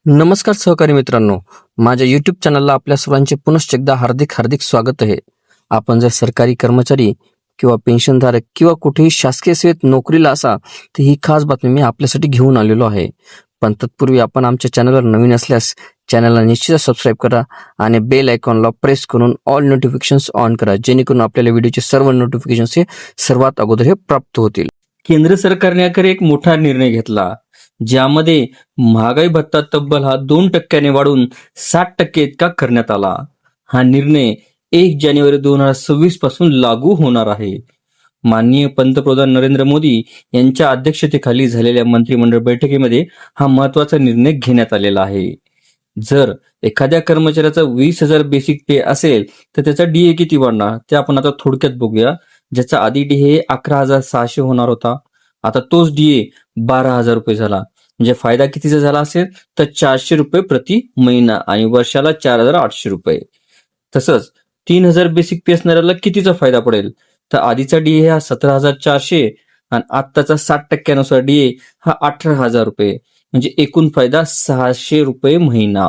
नमस्कार सहकारी मित्रांनो, माझ्या YouTube चॅनलला आपल्या सर्वांचे पुनश्च एकदा हार्दिक स्वागत आहे. आपण जर सरकारी कर्मचारी किंवा पेन्शनधारक किंवा कुठेही शासकीय सेवेत नोकरीला असा, तर ही खास बातमी मी आपल्यासाठी घेऊन आलेलो आहे. पण तत्पूर्वी आपण आमच्या चॅनलवर नवीन असल्यास चॅनलला निश्चित सबस्क्राईब करा आणि बेल आयकॉनला प्रेस करून ऑल नोटिफिकेशन्स ऑन करा, जेणेकरून आपल्याला व्हिडिओचे सर्व नोटिफिकेशन्स हे सर्वात अगोदर हे प्राप्त होतील. केंद्र सरकारने अखेर एक मोठा निर्णय घेतला, ज्यामध्ये महागाई भत्ता तब्बल 2% वाढवून 60% इतका करण्यात आला. हा निर्णय 1 जानेवारी 2026 पासून लागू होणार आहे. माननीय पंतप्रधान नरेंद्र मोदी यांच्या अध्यक्षतेखाली झालेल्या मंत्रिमंडळ बैठकीमध्ये हा महत्वाचा निर्णय घेण्यात आलेला आहे. जर एखाद्या कर्मचाऱ्याचा 20,000 बेसिक पे असेल तर त्याचा डीए किती वाढणार ते आपण आता थोडक्यात बघूया. ज्याचा आधी डीए 11,600 होणार होता, आता तोच डीए 12,000 रुपये झाला. म्हणजे फायदा कितीचा झाला असेल तर 400 रुपये प्रति महिना आणि वर्षाला 4,800 रुपये. तसंच 3,000 बेसिक पे असणाऱ्याला कितीचा फायदा पडेल तर आधीचा डीए हा 17,400 आणि आत्ताचा 60% डीए हा 18,000 रुपये. म्हणजे एकूण फायदा 600 रुपये महिना.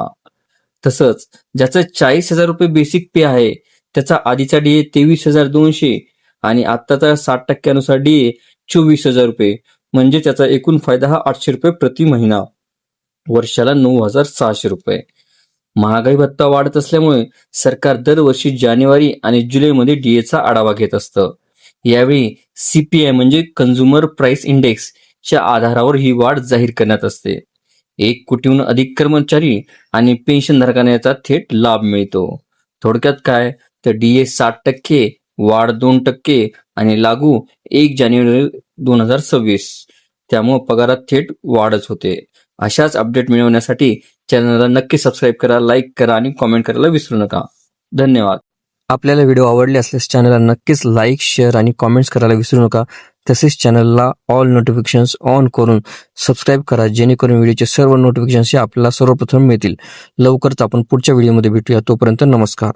तसंच ज्याचं 40,000 रुपये बेसिक पे आहे त्याचा आधीचा डीए 23,200 आणि आत्ताचा 60% डीए 24,000 रुपये. म्हणजे त्याचा एकूण फायदा हा 800 रुपये प्रति महिना, वर्षाला 9,600 रुपये. महागाई भत्ता वाढत असल्यामुळे सरकार दरवर्षी जानेवारी आणि जुलैमध्ये डीएचा आढावा घेत असतं. यावेळी सीपीआय म्हणजे कन्झ्युमर प्राइस इंडेक्स च्या आधारावर ही वाढ जाहीर करण्यात असते. 1 कोटीहून अधिक कर्मचारी आणि पेन्शनधारकांना याचा थेट लाभ मिळतो. थोडक्यात काय तर डीए 60%, वाढ 2% आणि लागू 1 जानेवारी 2026. त्यामुळे पगारात थेट वाढच होते. अशाच अपडेट मिळवण्यासाठी चॅनलला नक्की सबस्क्राईब करा, लाईक करा आणि कॉमेंट करायला विसरू नका. धन्यवाद. आपल्याला व्हिडिओ आवडले असल्यास चॅनलला नक्कीच लाईक, शेअर आणि कॉमेंट्स करायला विसरू नका. तसेच चॅनलला ऑल नोटिफिकेशन्स ऑन करून सबस्क्राईब करा, जेणेकरून व्हिडिओचे सर्व नोटिफिकेशन्स हे आपल्याला सर्वप्रथम मिळतील. लवकरच आपण पुढच्या व्हिडिओमध्ये भेटूया. तोपर्यंत नमस्कार.